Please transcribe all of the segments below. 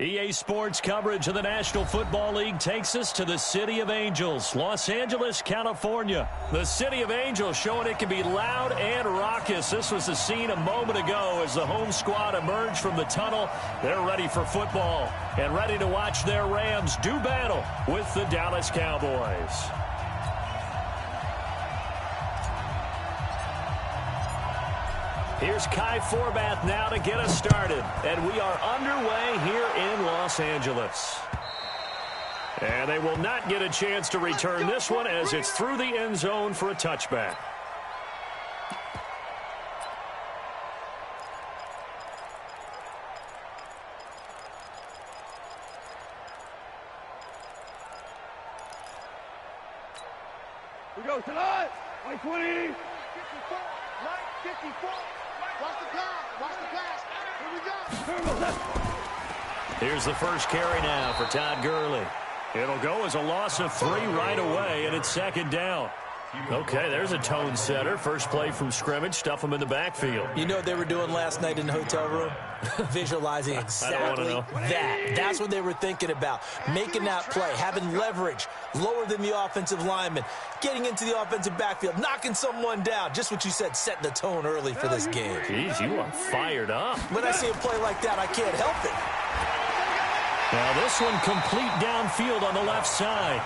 EA Sports coverage of the National Football League takes us to the City of Angels, Los Angeles, California. The City of Angels showing it can be loud and raucous. This was the scene a moment ago as the home squad emerged from the tunnel. They're ready for football and ready to watch their Rams do battle with the Dallas Cowboys. Here's Kai Forbath now to get us started. And we are underway here in Los Angeles. And they will not get a chance to return this one as it's through the end zone for a touchback. We go tonight. 120. 54. 54. Watch the pass. Watch the pass. Here we go. Here's the first carry now for Todd Gurley. It'll go as a loss of 3 right away, and it's second down. Okay, there's a tone setter. First play from scrimmage, stuff them in the backfield. You know what they were doing last night in the hotel room? Visualizing exactly that. That's what they were thinking about. Making that play, having leverage, lower than the offensive lineman, getting into the offensive backfield, knocking someone down. Just what you said, setting the tone early for this game. Jeez, you are fired up. When I see a play like that, I can't help it. Now this one complete downfield on the left side.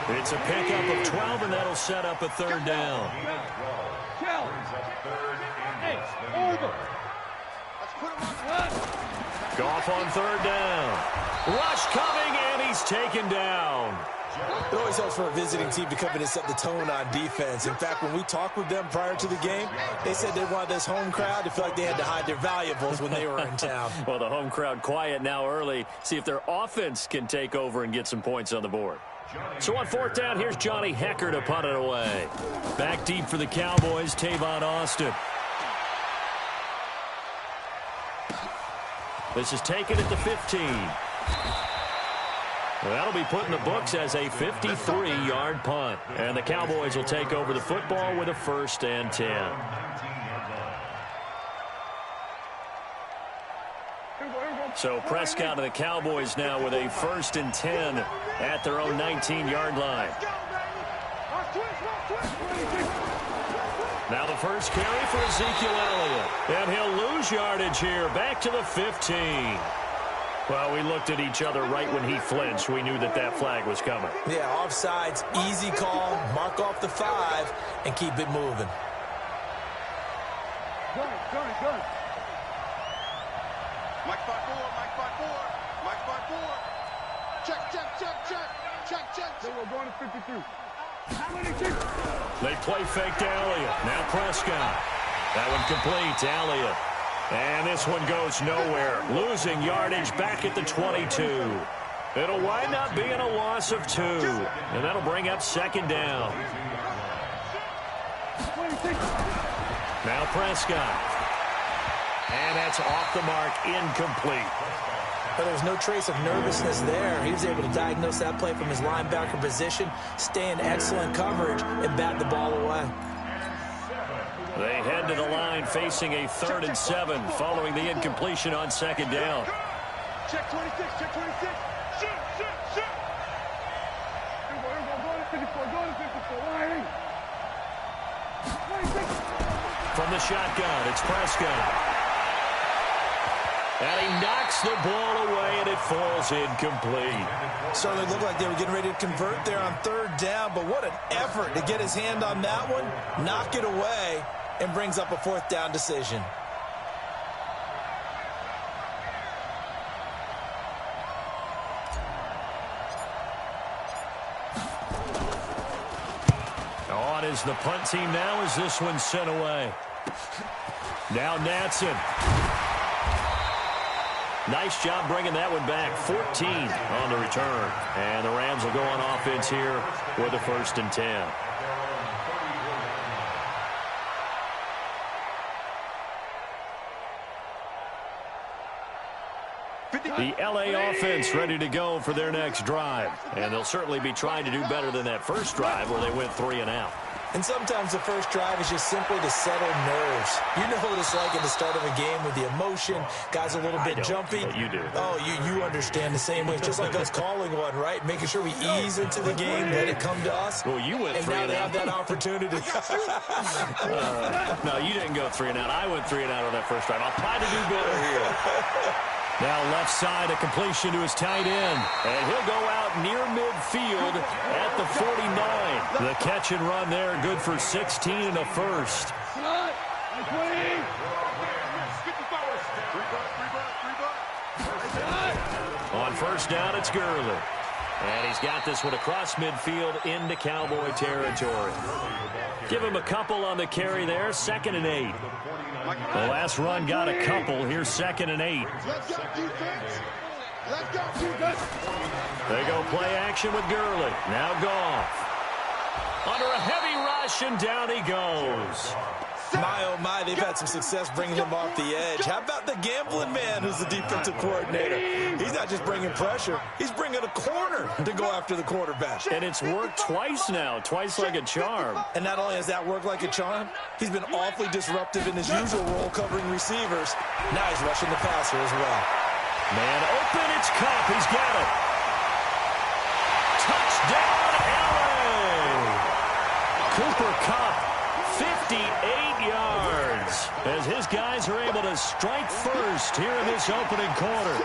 It's a pickup of 12, and that'll set up a third down. Goff on third down. Rush coming, and he's taken down. It always helps for a visiting team to come in and set the tone on defense. In fact, when we talked with them prior to the game, they said they wanted this home crowd to feel like they had to hide their valuables when they were in town. Well, the home crowd quiet now early. See if their offense can take over and get some points on the board. So on fourth down, here's Johnny Hekker to punt it away. Back deep for the Cowboys, Tavon Austin. This is taken at the 15. Well, that'll be put in the books as a 53-yard punt. And the Cowboys will take over the football with a 1st and 10. So Prescott and the Cowboys now with a 1st and 10 at their own 19-yard line. Now the first carry for Ezekiel Elliott. And he'll lose yardage here, back to the 15. Well, we looked at each other right when he flinched. We knew that that flag was coming. Yeah, offsides, easy call, mark off the 5, and keep it moving. Good. Mike 5-4. Mike 5-4. Check. They will go to 52. They play fake to Elliott. Now Prescott. That one complete to Elliott. And this one goes nowhere. Losing yardage back at the 22. It'll wind up being a loss of 2. And that'll bring up second down. Now Prescott. And that's off the mark, incomplete. But there's no trace of nervousness there. He was able to diagnose that play from his linebacker position, stay in excellent coverage, and bat the ball away. They head to the line facing a 3rd and 7 following the incompletion on second down. Check 26. Shoot. Go to 54. Line. 26. From the shotgun, it's Prescott. And he knocks the ball away, and it falls incomplete. Certainly looked like they were getting ready to convert there on 3rd down, but what an effort to get his hand on that one, knock it away, and brings up a 4th down decision. On is the punt team now as this one's sent away. Now Natson. Nice job bringing that one back. 14 on the return. And the Rams will go on offense here with a 1st and 10. The LA offense ready to go for their next drive. And they'll certainly be trying to do better than that first drive where they went 3 and out. And sometimes the first drive is just simply to settle nerves. You know what it's like at the start of a game with the emotion, guys a little bit jumpy. But you do. Oh, you understand the same way. Just like us calling one, right? Making sure we ease into the game, let it come to us. Well, you went and 3 now and they out. have that opportunity. No, you didn't go 3 and out. I went 3 and out on that first drive. I'll try to do better here. Now left side, a completion to his tight end. And he'll go out near midfield at the 49. The catch and run there, good for 16 and a first. On first down, it's Gurley. And he's got this one across midfield into Cowboy territory. Give him a couple on the carry there, 2nd and 8. The last run got a couple. Here's 2nd and 8. Let's go, defense. Let's go, defense. They go play action with Gurley. Now Goff. Under a heavy rush, and down he goes. My, oh, my, they've had some success bringing him off the edge. How about the gambling man who's the defensive coordinator? He's not just bringing pressure. He's bringing a corner to go after the quarterback. And it's worked twice now, twice like a charm. And not only has that worked like a charm, he's been awfully disruptive in his usual role covering receivers. Now he's rushing the passer as well. Man open, it's Kupp. He's got it. Touchdown, LA! Cooper Kupp, 58 yards, as his guys are able to strike first here in this opening quarter.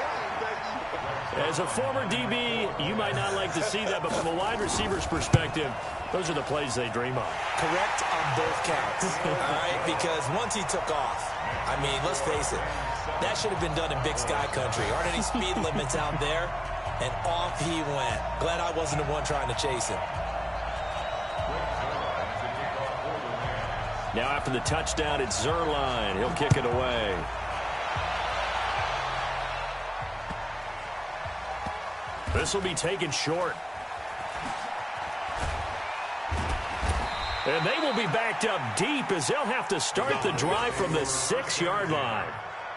As a former DB, you might not like to see that, but from a wide receiver's perspective, those are the plays they dream of. Correct on both counts, all right? Because once he took off, I mean, let's face it, that should have been done in Big Sky Country. Aren't any speed limits out there? And off he went. Glad I wasn't the one trying to chase him. Now after the touchdown, it's Zuerlein. He'll kick it away. This will be taken short. And they will be backed up deep as they'll have to start the drive from the 6-yard line.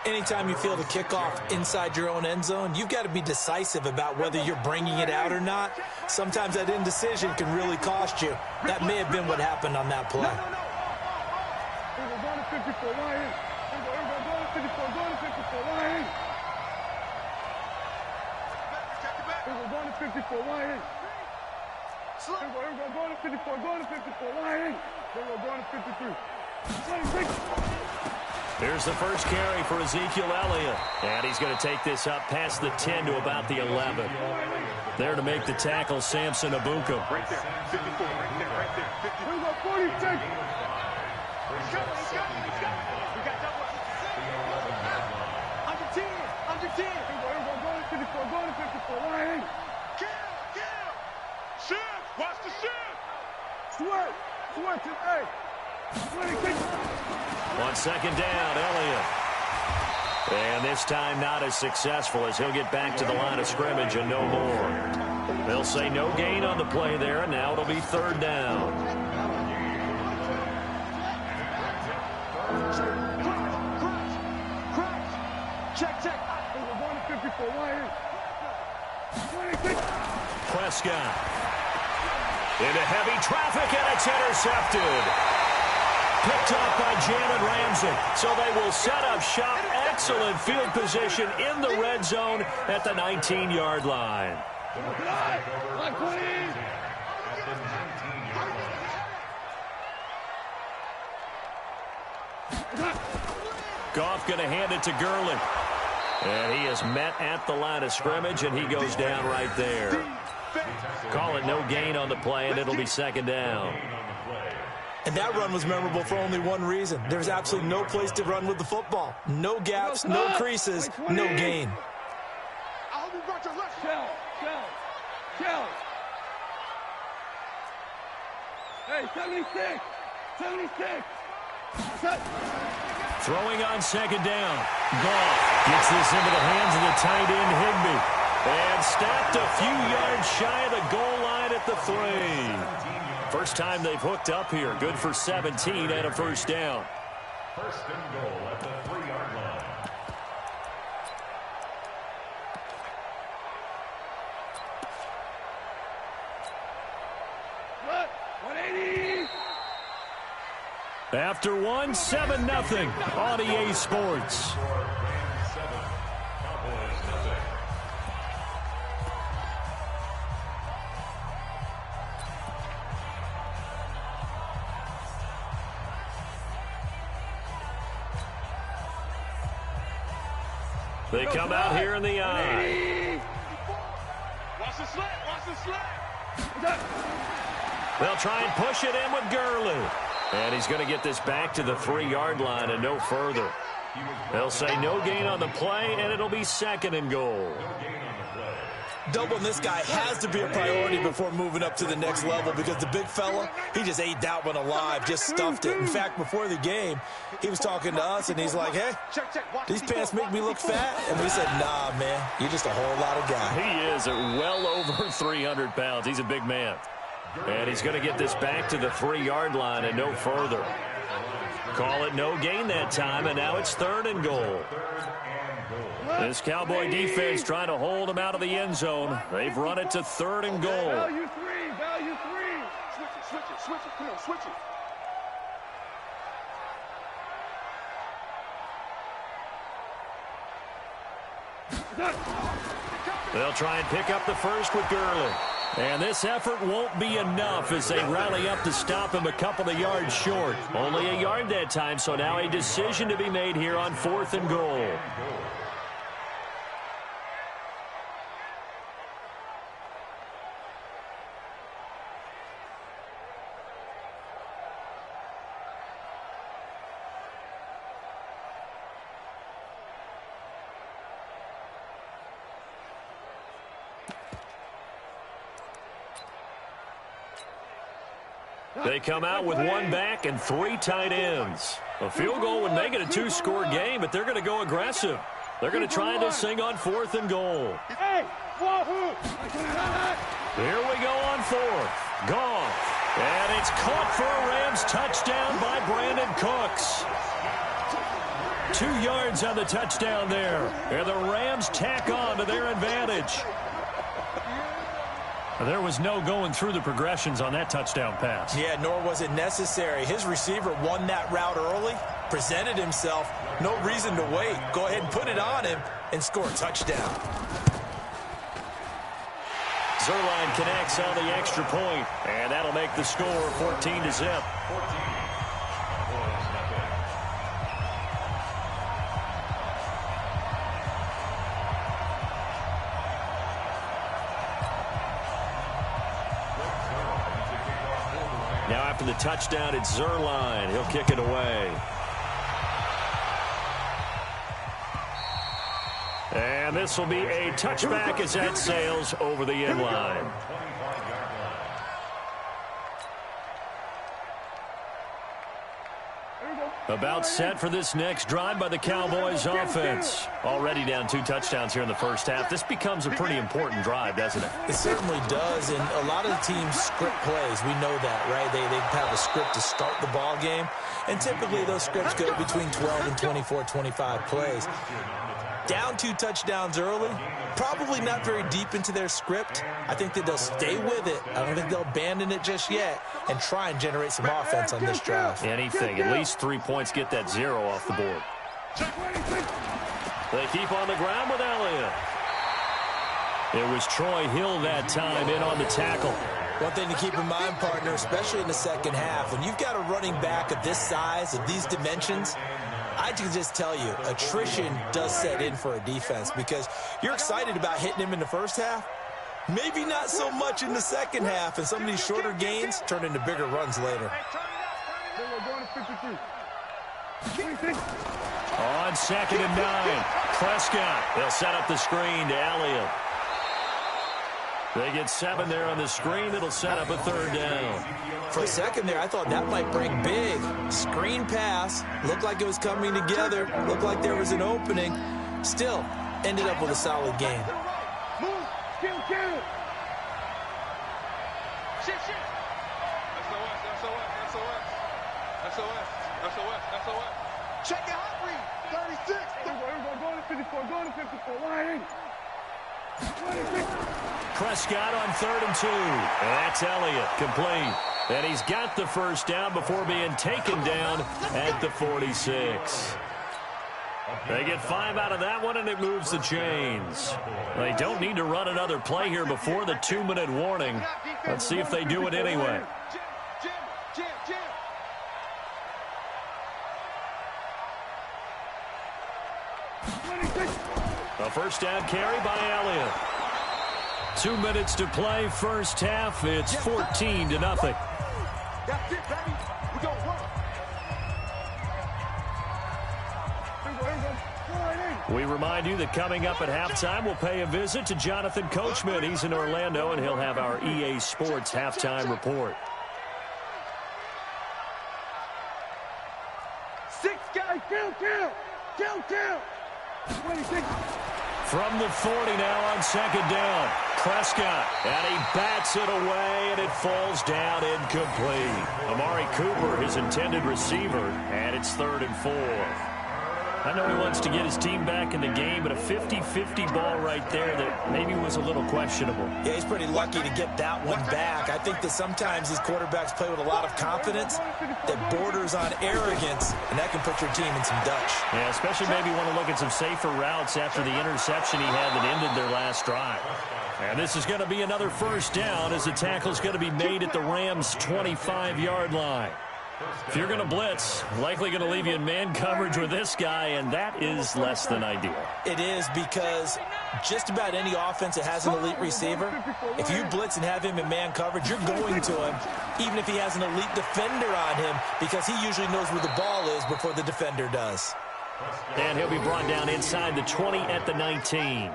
Anytime you feel the kickoff inside your own end zone, you've got to be decisive about whether you're bringing it out or not. Sometimes that indecision can really cost you. That may have been what happened on that play. We're going to 54, Lions. We're going to 54, going to 54, Lions. We're going to 54, Lions. We're going to 54, going to 54, Lions. We're going to 53. Here's the first carry for Ezekiel Elliott. And he's going to take this up past the 10 to about the 11. There to make the tackle, Samson Abuka. Right there, 54, right there, right there. 50. We're going 46. He's coming. We got double. Under 10. We're going to 54, going to 54, Lions. Kill. Shift. Watch the shift. Switch it, hey. 26. On 2nd down, Elliott. And this time not as successful as he'll get back to the line of scrimmage and no more. They'll say no gain on the play there, and now it'll be 3rd down. Check. We're going to 54, Lions. 26. Prescott. Into heavy traffic, and it's intercepted. Picked up by Jalen Ramsey. So they will set up shop. Excellent field position in the red zone at the 19-yard line. Goff going to hand it to Gurley. And he is met at the line of scrimmage, and he goes down right there. Call it no gain on the play, and it'll be 2nd down. And that run was memorable for only one reason. There's absolutely no place to run with the football. No gaps, no creases, no gain. I hope you brought your left. Shell. Hey, 76. Throwing on 2nd down. Goff gets this into the hands of the tight end, Higbee. And stopped a few yards shy of the goal line at the 3. First time they've hooked up here. Good for 17 and a 1st down. 1st and goal at the 3-yard line. What? 180. After one, 7-0 on EA Sports. They come out here in the eye. Watch the slant. Watch the slant. They'll try and push it in with Gurley. And he's going to get this back to the 3-yard line and no further. They'll say no gain on the play, and it'll be 2nd and goal. Doubling this guy has to be a priority before moving up to the next level because the big fella, he just ate that one alive, just stuffed it. In fact, before the game, he was talking to us, and he's like, hey, these pants make me look fat. And we said, nah, man, you're just a whole lot of guy. He is at well over 300 pounds. He's a big man. And he's going to get this back to the 3-yard line and no further. Call it no gain that time, and now it's 3rd and goal. This Cowboy defense trying to hold him out of the end zone. They've run it to 3rd and goal. Value 3. Value 3. Switch it. Switch it. Switch it. Come on, switch it. They'll try and pick up the first with Gurley. And this effort won't be enough as they rally up to stop him a couple of yards short. Only a yard that time, so now a decision to be made here on 4th and goal. They come out with 1 back and 3 tight ends. A field goal would make it a 2-score game, but they're going to go aggressive. They're going to try this thing on 4th and goal. Hey, Here we go on 4th. Gone. And it's caught for a Rams touchdown by Brandon Cooks. 2 yards on the touchdown there. And the Rams tack on to their advantage. There was no going through the progressions on that touchdown pass. Yeah, nor was it necessary. His receiver won that route early, presented himself, no reason to wait. Go ahead and put it on him and score a touchdown. Zuerlein connects on the extra point, and that'll make the score 14-0. Now after the touchdown, it's Zuerlein. He'll kick it away. And this will be a touchback as that sails over the end line. About set for this next drive by the Cowboys offense. Already down 2 touchdowns here in the first half. This becomes a pretty important drive, doesn't it? It certainly does, and a lot of the teams script plays. We know that, right? They have a script to start the ball game, and typically those scripts go between 12 and 24, 25 plays. Down 2 touchdowns early, probably not very deep into their script. I think that they'll stay with it. I don't think they'll abandon it just yet and try and generate some offense on this drive. Anything, at least 3 points, get that 0 off the board. They keep on the ground with Elliott. It was Troy Hill that time in on the tackle. One thing to keep in mind, partner, especially in the second half, when you've got a running back of this size, of these dimensions, I can just tell you, attrition does set in for a defense because you're excited about hitting him in the first half. Maybe not so much in the second half, and some of these shorter gains turn into bigger runs later. On 2nd and 9, Prescott. They'll set up the screen to Elliott. They get 7 there on the screen. It'll set up a 3rd down. For a second there, I thought that might break big. Screen pass. Looked like it was coming together. Looked like there was an opening. Still, ended up with a solid game. Move. Kill. Shit. SOS. Check it out, 36. Go to 54. 180. 186. Prescott on 3rd and 2. And that's Elliott, complete. And he's got the first down before being taken down at the 46. They get 5 out of that one, and it moves the chains. They don't need to run another play here before the 2-minute warning. Let's see if they do it anyway. A first down carry by Elliott. 2 minutes to play, first half. It's 14-0. That's it, baby. We're going to work. We remind you that coming up at halftime, we'll pay a visit to Jonathan Coachman. He's in Orlando, and he'll have our EA Sports halftime report. 6 guys, count. 26. From the 40 now on 2nd down. Prescott, and he bats it away, and it falls down incomplete. Amari Cooper, his intended receiver, and it's 3rd and 4. I know he wants to get his team back in the game, but a 50-50 ball right there that maybe was a little questionable. Yeah, he's pretty lucky to get that one back. I think that sometimes these quarterbacks play with a lot of confidence that borders on arrogance, and that can put your team in some Dutch. Yeah, especially maybe want to look at some safer routes after the interception he had that ended their last drive. And this is going to be another first down as the tackle's going to be made at the Rams' 25-yard line. If you're going to blitz, likely going to leave you in man coverage with this guy, and that is less than ideal. It is, because just about any offense that has an elite receiver, if you blitz and have him in man coverage, you're going to him, even if he has an elite defender on him, because he usually knows where the ball is before the defender does. And he'll be brought down inside the 20 at the 19.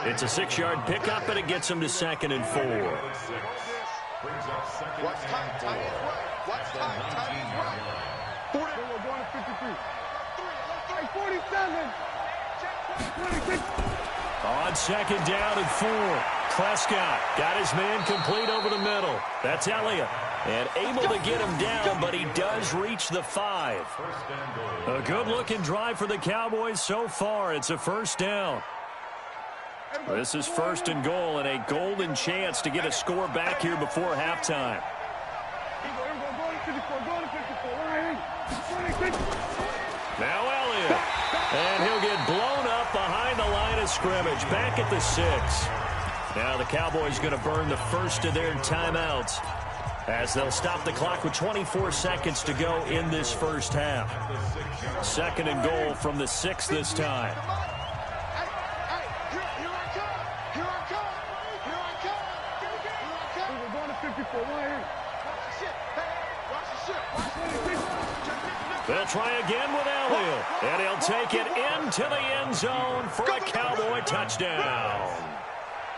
It's a 6-yard pickup, and it gets him to 2nd and 4. Watch time. Watch time is right. 40. We're going to 53. 47. 26. On 2nd down and 4. Prescott got his man complete over the middle. That's Elliott. And able to get him down, but he does reach the 5. A good-looking drive for the Cowboys so far. It's a first down. This is 1st and goal, and a golden chance to get a score back here before halftime. Now Elliott, and he'll get blown up behind the line of scrimmage, back at the 6. Now the Cowboys going to burn the first of their timeouts as they'll stop the clock with 24 seconds to go in this first half. 2nd and goal from the 6 this time. They'll try again with Elliott, and he'll take it into the end zone for a Cowboy touchdown.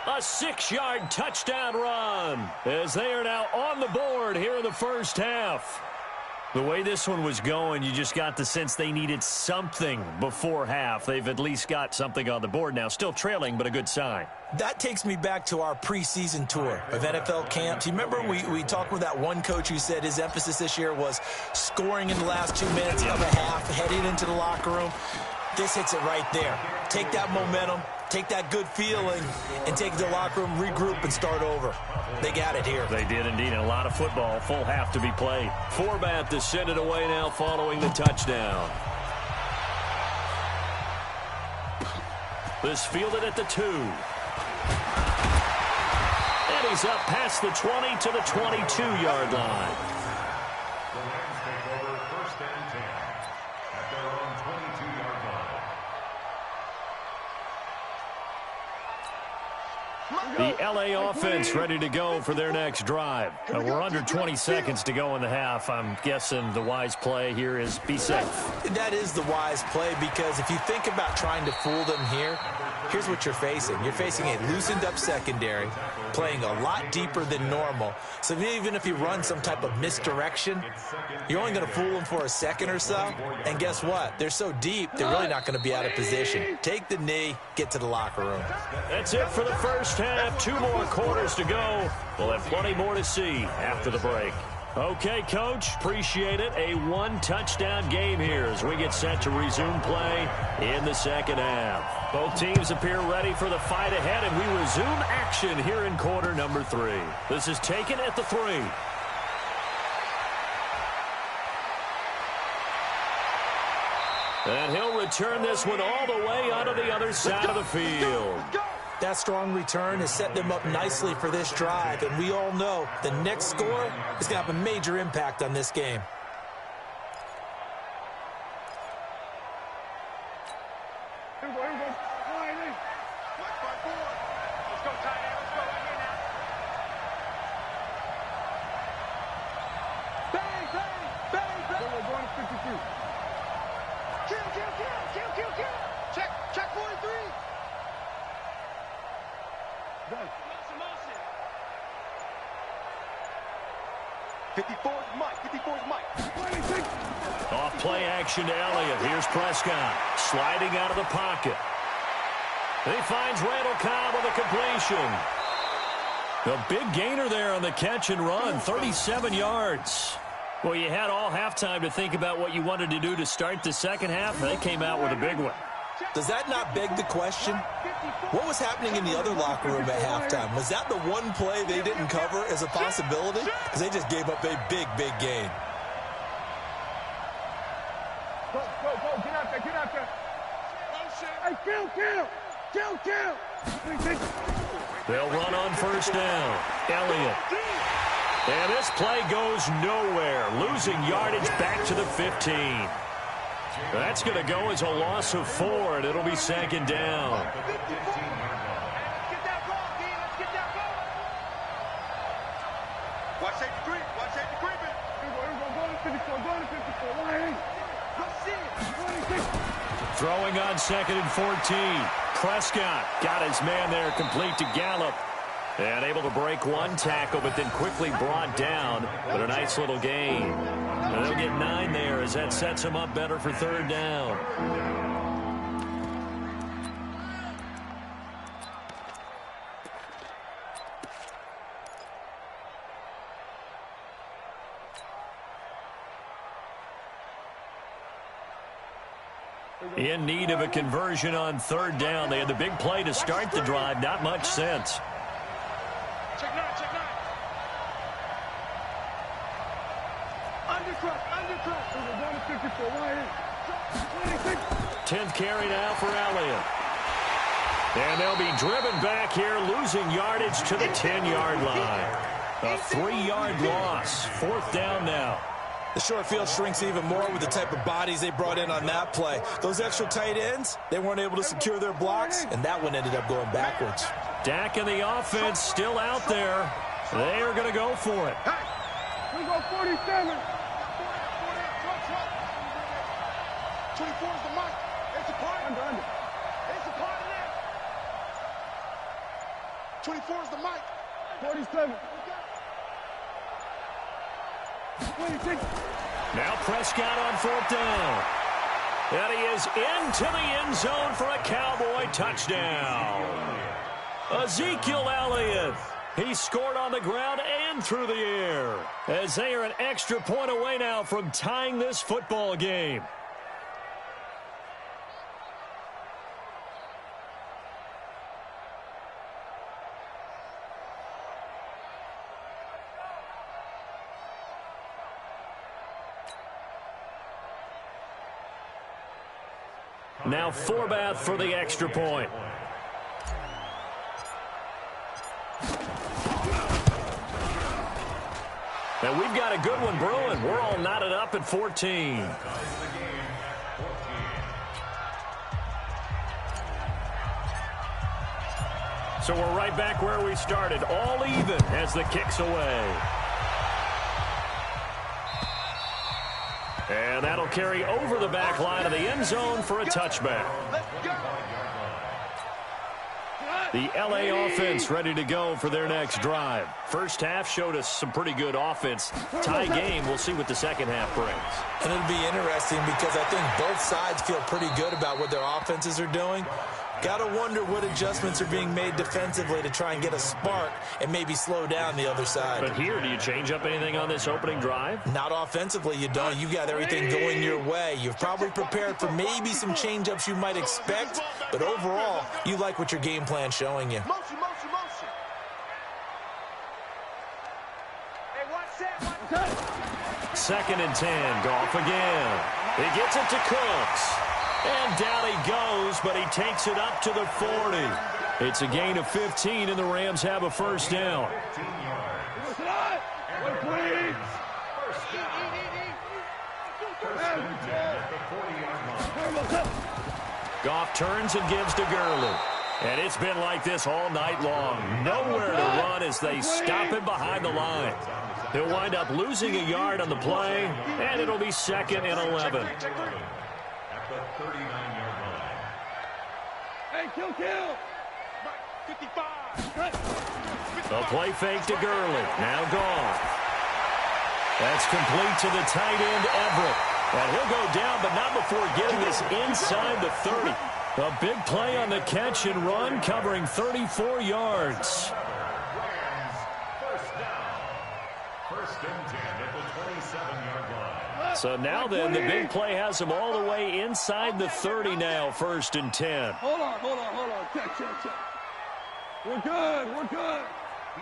A 6-yard touchdown run as they are now on the board here in the first half. The way this one was going, you just got the sense they needed something before half. They've at least got something on the board now. Still trailing, but a good sign. That takes me back to our preseason tour of NFL camps. You remember we talked with that one coach who said his emphasis this year was scoring in the last 2 minutes of a half, heading into the locker room. This hits it right there. Take that momentum, take that good feeling, and take it to the locker room, regroup, and start over. They got it here. They did indeed. And a lot of football, full half to be played. Forbat to send it away now following the touchdown. This fielded at the 2. And he's up past the 20 to the 22-yard line. The Rams take over 1st and 10 at their own 22-yard line. The LA offense ready to go for their next drive. We're under 20 seconds to go in the half. I'm guessing the wise play here is be safe. That is the wise play, because if you think about trying to fool them here, here's what you're facing. You're facing a loosened up secondary, playing a lot deeper than normal. So even if you run some type of misdirection, you're only going to fool them for a second or so. And guess what? They're so deep, they're really not going to be out of position. Take the knee, get to the locker room. That's it for the first half. 2 more quarters to go. We'll have plenty more to see after the break. Okay, Coach, appreciate it. A one-touchdown game here as we get set to resume play in the second half. Both teams appear ready for the fight ahead, and we resume action here in quarter number 3. This is taken at the 3. And he'll return this one all the way onto the other side of the field. That strong return has set them up nicely for this drive, and we all know the next score is going to have a major impact on this game. Here we go. Let's go, tight end. Let's go right here now. Bang, bang, bang, bang. We're going to 52. Kill. Check 43. Go. Motion. 54's Mike. Off play action to Elliott. Here's Prescott sliding out of the pocket. He finds Randall Cobb with a completion. A big gainer there on the catch and run, 37 yards. Well, you had all halftime to think about what you wanted to do to start the second half. They came out with a big one. Does that not beg the question? What was happening in the other locker room at halftime? Was that the one play they didn't cover as a possibility? Because they just gave up a big gain. Go. Get out there. Hey, kill. They'll run on first down. Elliott. And this play goes nowhere. Losing yardage back to the 15. That's going to go as a loss of 4, and it'll be second down. Let's get that ball, D. Let's get that ball. Watch safety creeping. Here we go. Go to 54. Why? Go see it. Throwing on 2nd and 14. Prescott got his man there complete to Gallup. And able to break one tackle, but then quickly brought down. But a nice little gain. And they'll get 9 there as that sets him up better for third down. In need of a conversion on third down. They had the big play to start the drive. Not much sense. Check 9. Undercut. We're going to 54. Why? 10th carry now for Elliott. And they'll be driven back here, losing yardage to the 10-yard line. A 3-yard loss. 4th down now. The short field shrinks even more with the type of bodies they brought in on that play. Those extra tight ends, they weren't able to secure their blocks, and that one ended up going backwards. Dak and the offense still out there. They are going to go for it. Hey, we go 47. 24 is the mic. It's a part. Under. It's a part of that. 24 is the mic. 47. 26. Now Prescott on 4th down. And he is into the end zone for a Cowboy touchdown. Ezekiel Elliott. He scored on the ground and through the air. As they are an extra point away now from tying this football game. Now Forbath for the extra point. And we've got a good one brewing. We're all knotted up at 14. So we're right back where we started. All even as the kick's away. And that'll carry over the back line of the end zone for a touchback. The LA offense ready to go for their next drive. First half showed us some pretty good offense. Tie game, we'll see what the second half brings. And it'll be interesting because I think both sides feel pretty good about what their offenses are doing. Got to wonder what adjustments are being made defensively to try and get a spark and maybe slow down the other side. But here, do you change up anything on this opening drive? Not offensively, you don't. You got everything going your way. You've probably prepared for maybe some change-ups you might expect, but overall, you like what your game plan's showing you. Motion, motion, motion. Hey, watch that. 2nd and 10. Goff again. He gets it to Cooks. And down he goes, but he takes it up to the 40. It's a gain of 15, and the Rams have a first down. Goff turns and gives to Gurley. And it's been like this all night long. Nowhere to run as they stop him behind the line. He'll wind up losing a yard on the play, and it'll be 2nd and 11. At the 39-yard line. Hey, kill. 55. A play fake to Gurley. Now Goff. That's complete to the tight end, Everett. And he'll go down, but not before getting this inside the 30. A big play on the catch and run, covering 34 yards. Rams, first down. 1st and 10 at the 27-yard line. So now then, the big play has them all the way inside the 30 now, 1st and 10. Hold on. Check. We're good.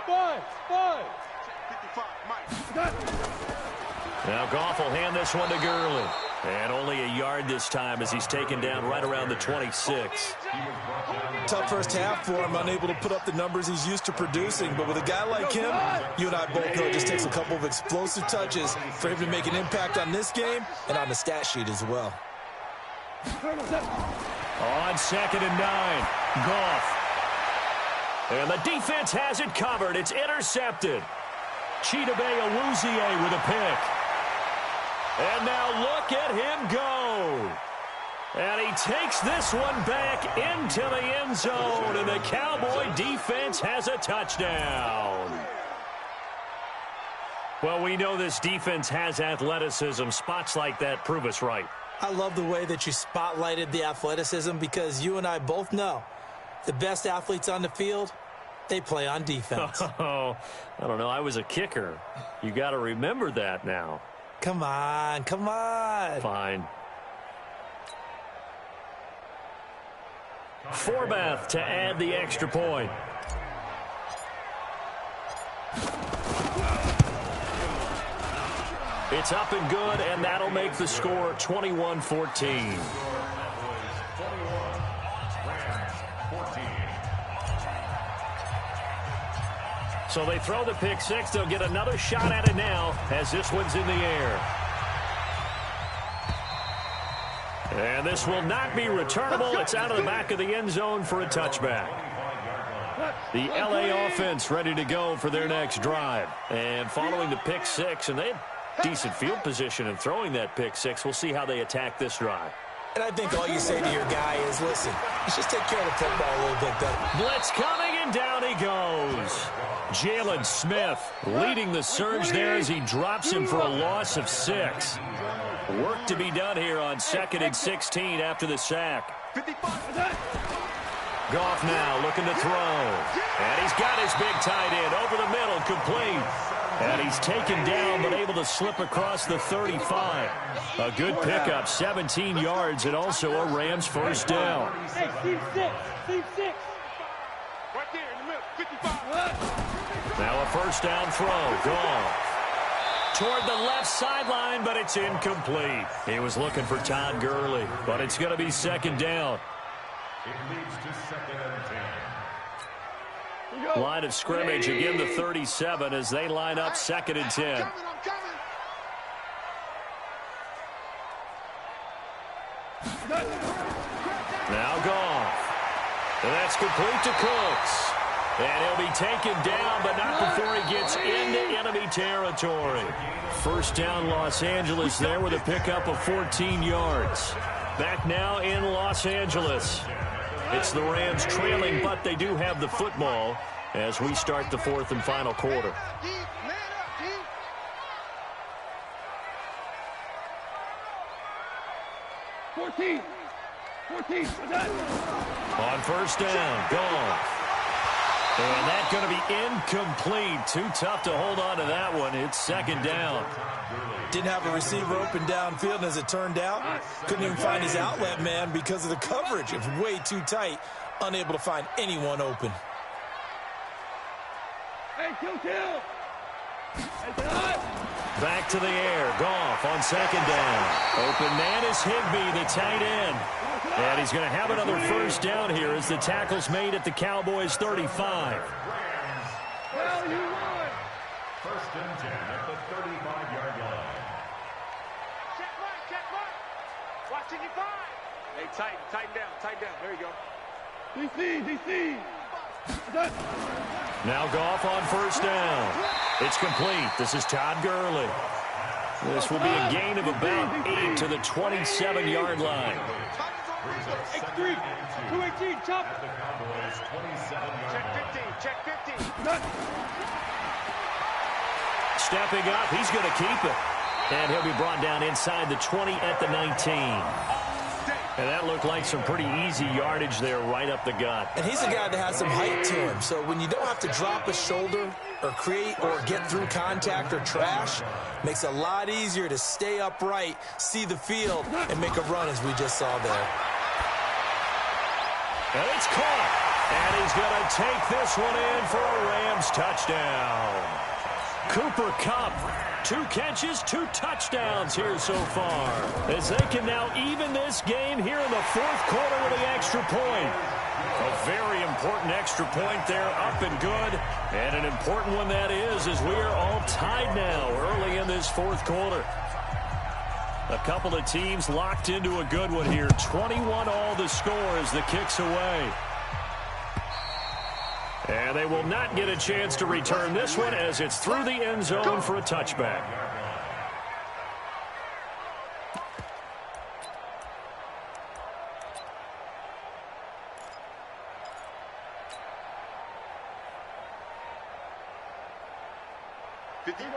Five. 55, Mike. Now Goff will hand this one to Gurley. And only a yard this time as he's taken down right around the 26. Tough first half for him, unable to put up the numbers he's used to producing. But with a guy like him, you and I both know it just takes a couple of explosive touches for him to make an impact on this game and on the stat sheet as well. On 2nd and 9, Goff. And the defense has it covered. It's intercepted. Chidobe Awuzie with a pick. And now look at him go. And he takes this one back into the end zone, and the Cowboy defense has a touchdown. Well, we know this defense has athleticism. Spots like that prove us right. I love the way that you spotlighted the athleticism because you and I both know the best athletes on the field, they play on defense. Oh, I don't know. I was a kicker. You got to remember that now. Come on. Fine. Forbath to add the extra point. It's up and good, and that'll make the score 21-14. So they throw the pick six. They'll get another shot at it now as this one's in the air. And this will not be returnable. It's out of the back of the end zone for a touchback. The LA offense ready to go for their next drive. And following the pick six, and they have decent field position in throwing that pick six. We'll see how they attack this drive. And I think all you say to your guy is, listen, let's just take care of the football a little bit better. Blitz coming, and down he goes. Jalen Smith leading the surge there as he drops him for a loss of 6. Work to be done here on 2nd and 16 after the sack. Goff now looking to throw. And he's got his big tight end over the middle, complete. And he's taken down but able to slip across the 35. A good pickup, 17 yards, and also a Rams first down. Hey, C6. Right there in the middle, 55. Now a first down throw. Goff toward the left sideline, but it's incomplete. He was looking for Todd Gurley, but it's going to be second down. It leads to 2nd and 10. Line of scrimmage, again the 37 as they line up 2nd and 10. I'm coming. Now Goff. And that's complete to Cooks. And he'll be taken down, but not before he gets into enemy territory. First down, Los Angeles there with a pickup of 14 yards. Back now in Los Angeles. It's the Rams trailing, but they do have the football as we start the 4th and final quarter. Fourteen. On first down, Goff. And that's going to be incomplete. Too tough to hold on to that one. It's second down. Didn't have a receiver open downfield, and as it turned out, couldn't even find his outlet man because of the coverage. It was way too tight, unable to find anyone open. Hey, kill. Back to the air. Goff on second down. Open man is Higbee, the tight end. And he's going to have another first down here as the tackle's made at the Cowboys' 35. Well, you won. First and 10 at the 35-yard line. Check right. Watching you five. Hey, tighten down. There you go. DC. Now Goff on first down. It's complete. This is Todd Gurley. This will be a gain of about 8 to the 27-yard line. X3, 218, chop. The Cowboys' 27-yard Check 15. Stepping up, he's going to keep it. And he'll be brought down inside the 20 at the 19. And that looked like some pretty easy yardage there right up the gut. And he's a guy that has some height to him, so when you don't have to drop a shoulder or create or get through contact or trash, makes it a lot easier to stay upright, see the field, and make a run as we just saw there. And it's caught. And he's going to take this one in for a Rams touchdown. Cooper Kupp, 2 catches, 2 touchdowns here so far, as they can now even this game here in the fourth quarter with the extra point. A very important extra point there, up and good, and an important one that is, as we are all tied now early in this fourth quarter. A couple of teams locked into a good one here. 21 all the score as the kick's away. And they will not get a chance to return this one as it's through the end zone for a touchback.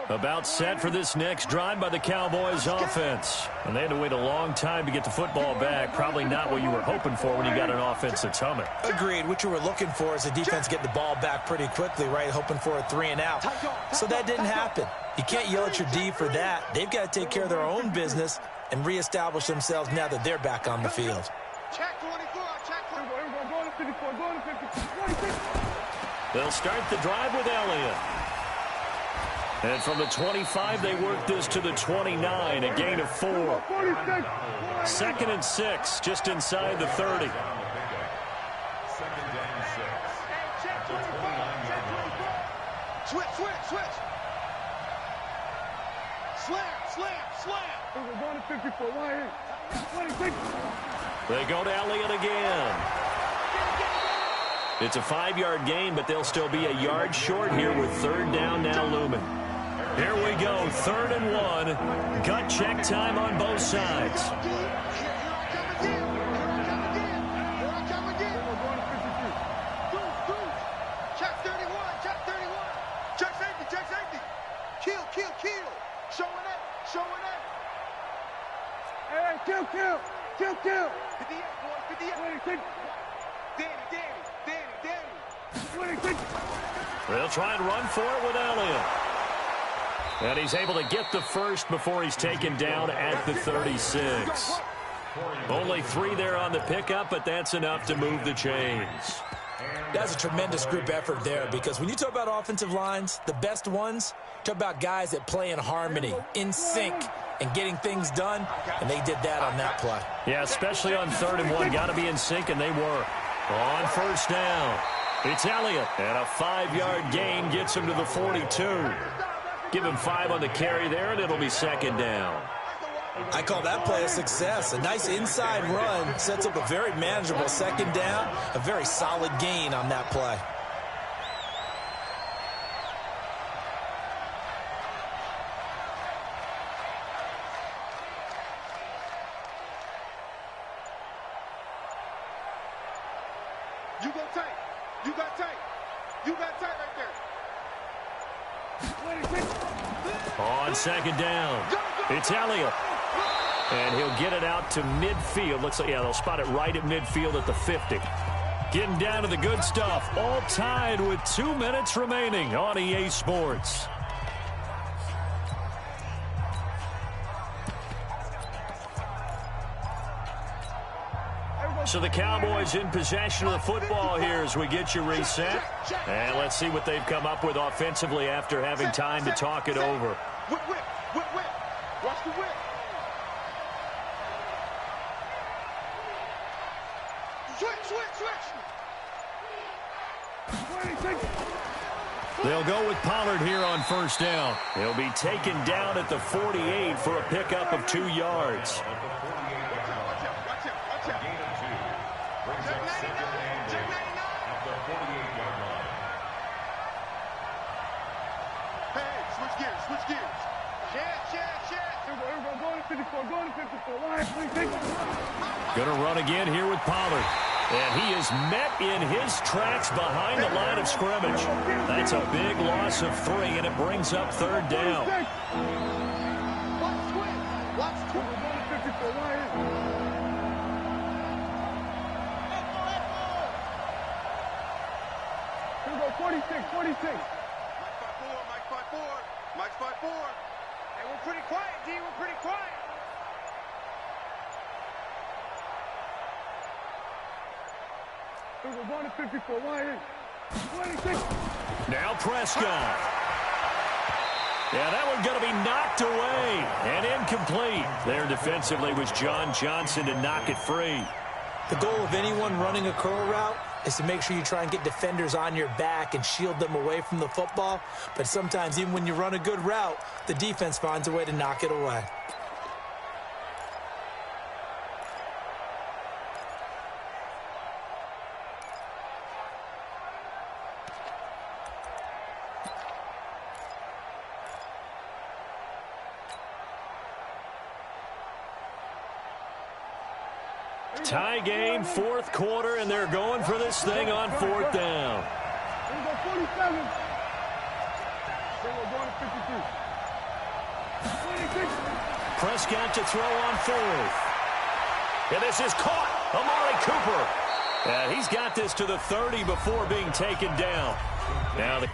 About set for this next drive by the Cowboys offense. And they had to wait a long time to get the football back. Probably not what you were hoping for when you got an offense that's humming. Agreed. What you were looking for is the defense getting the ball back pretty quickly, right? Hoping for a 3 and out. So that didn't happen. You can't yell at your D for that. They've got to take care of their own business and reestablish themselves now that they're back on the field. Check 24. Go to 54. They'll start the drive with Elliott. And from the 25, they work this to the 29, a gain of 4. 2nd and 6, just inside the 30. Switch. Slam. We're going to 54. Why? They go to Elliott again. It's a 5-yard gain, but they'll still be a yard short here with 3rd down now looming. Here we go, 3rd and 1. Gut check time on both sides. Check 31. Check safety. Kill. Showing it. Hey, kill. 58, boys, 58. Danny. They'll try and run for it with Elliott. And he's able to get the first before he's taken down at the 36. Only 3 there on the pickup, but that's enough to move the chains. That's a tremendous group effort there, because when you talk about offensive lines, the best ones, talk about guys that play in harmony, in sync, and getting things done, and they did that on that play. Yeah, especially on 3rd and 1. Got to be in sync, and they were. On first down, it's Elliott, and a 5-yard gain gets him to the 42. Give him 5 on the carry there, and it'll be 2nd down. I call that play a success. A nice inside run sets up a very manageable 2nd down, a very solid gain on that play. You got tight right there. On 2nd down, it's Elliott. And he'll get it out to midfield. Looks like, yeah, they'll spot it right at midfield at the 50. Getting down to the good stuff. All tied with 2 minutes remaining on EA Sports. So the Cowboys in possession of the football here as we get you reset. And let's see what they've come up with offensively after having time to talk it over. Whip, whip, whip, whip. Watch the whip. Switch. They'll go with Pollard here on first down. He'll be taken down at the 48 for a pickup of 2 yards. Switch gears. Share. Go to 54. Going to run again here with Pollard. And he is met in his tracks behind the line of scrimmage. That's a big loss of 3, and it brings up third down. Watch 54. Here we go, 46. Mike's 5-4. Hey, we're pretty quiet, D. We're pretty quiet. Here we go, going to 54. 26. Now Prescott. Yeah, that one's going to be knocked away and incomplete. There defensively was John Johnson to knock it free. The goal of anyone running a curl route is to make sure you try and get defenders on your back and shield them away from the football. But sometimes even when you run a good route, the defense finds a way to knock it away. Tie game, fourth quarter, and they're going for this thing on fourth down. Here we go, 47. Then we're going to 52. 26. Prescott to throw on fourth. And this is caught. Amari Cooper. And he's got this to the 30 before being taken down. Now the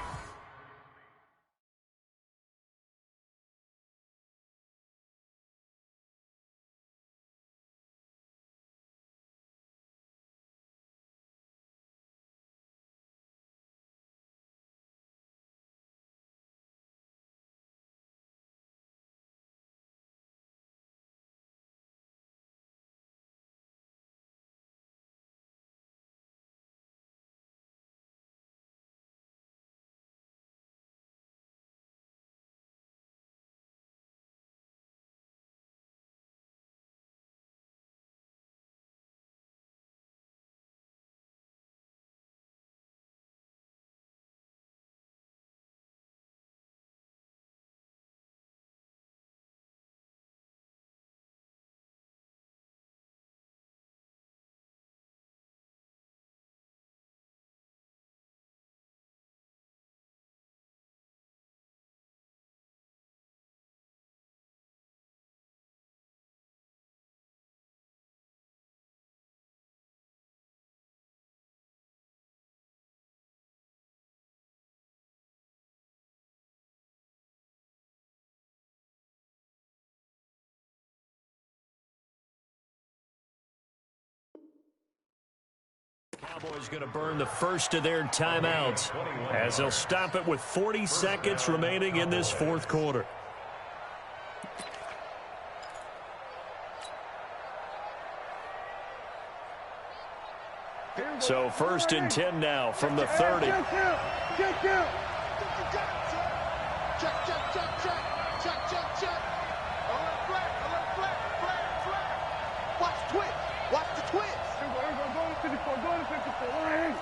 Cowboys going to burn the first of their timeouts as they'll stop it with 40 seconds remaining in this fourth quarter. So first and 10 now from the 30. Watch the twist. We're going to 54. Going to 54.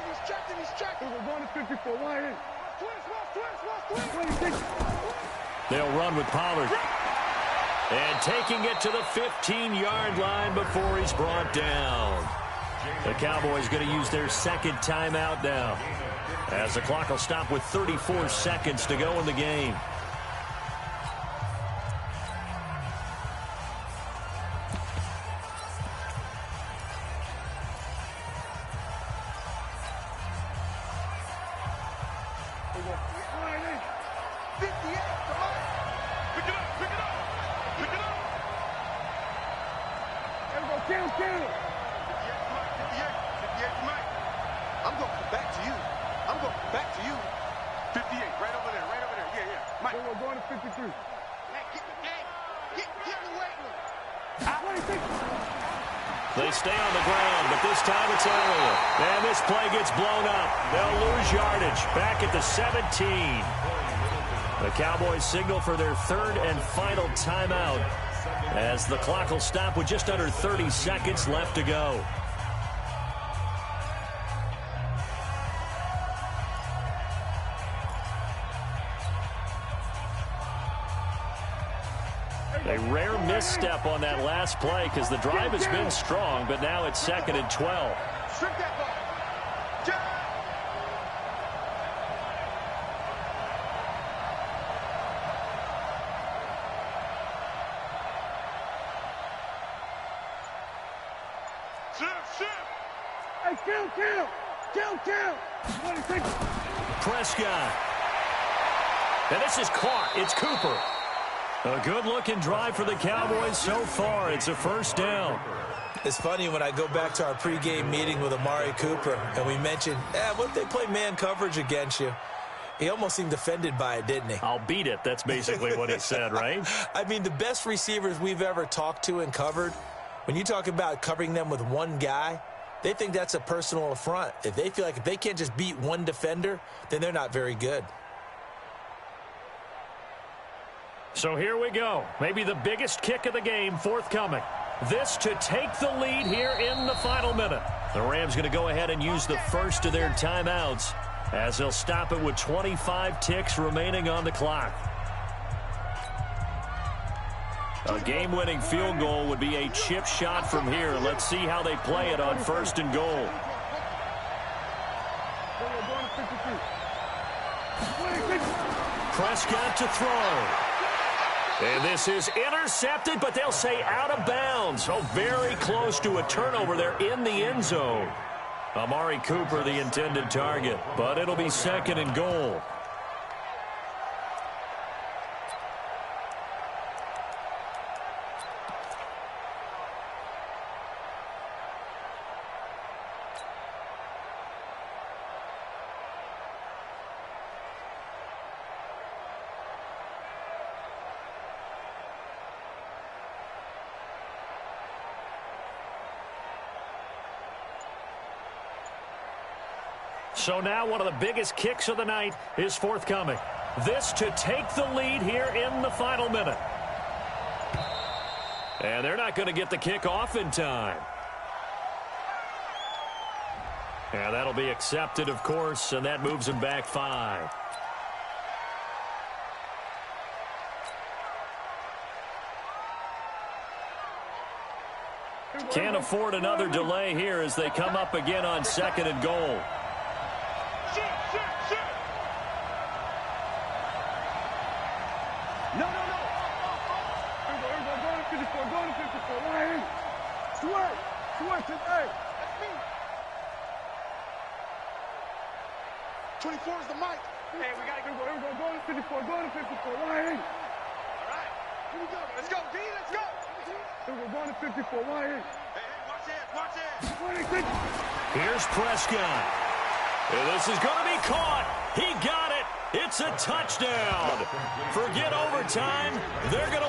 He's checking. We're going to 54. Twist. They'll run with Pollard. And taking it to the 15-yard line before he's brought down. The Cowboys going to use their second timeout now, as the clock will stop with 34 seconds to go in the game. I'm going to come back to you. I'm going to come back to you. 58, right over there, right over there. Yeah, yeah. Mike. We're going to 53. Get away with it. They stay on the ground, but this time it's earlier. And this play gets blown up. They'll lose yardage back at the 17. The Cowboys signal for their third and final timeout as the clock will stop with just under 30 seconds left to go. A rare misstep on that last play because the drive has been strong, but now it's 2nd and 12. Strip that ball. Hey, kill. Prescott. And this is caught. It's Cooper. A good-looking drive for the Cowboys so far. It's a first down. It's funny when I go back to our pregame meeting with Amari Cooper, and we mentioned, what if they play man coverage against you? He almost seemed offended by it, didn't he? I'll beat it. That's basically what he said, right? I mean, the best receivers we've ever talked to and covered, when you talk about covering them with one guy, they think that's a personal affront. If they feel like if they can't just beat one defender, then they're not very good. So here we go. Maybe the biggest kick of the game forthcoming. This to take the lead here in the final minute. The Rams going to go ahead and use the first of their timeouts as they'll stop it with 25 ticks remaining on the clock. A game-winning field goal would be a chip shot from here. Let's see how they play it on 1st and goal. Prescott to throw. And this is intercepted, but they'll say out of bounds. Oh, very close to a turnover there in the end zone. Amari Cooper, the intended target, but it'll be 2nd and goal. So now one of the biggest kicks of the night is forthcoming. This to take the lead here in the final minute. And they're not going to get the kick off in time. And that'll be accepted, of course, and that moves them back 5. Can't afford another delay here as they come up again on 2nd and goal. No. Go to 54. Why? Sweat. Hey, that's me. 24 is the mic. Hey, we got to go. Go to 54. Why? All right. Here we go. Let's go, D. Let's go. We're going to 54. Why? Hey, watch it. Here's Prescott. And this is going to be caught. He got it. It's a touchdown. Forget overtime. They're going to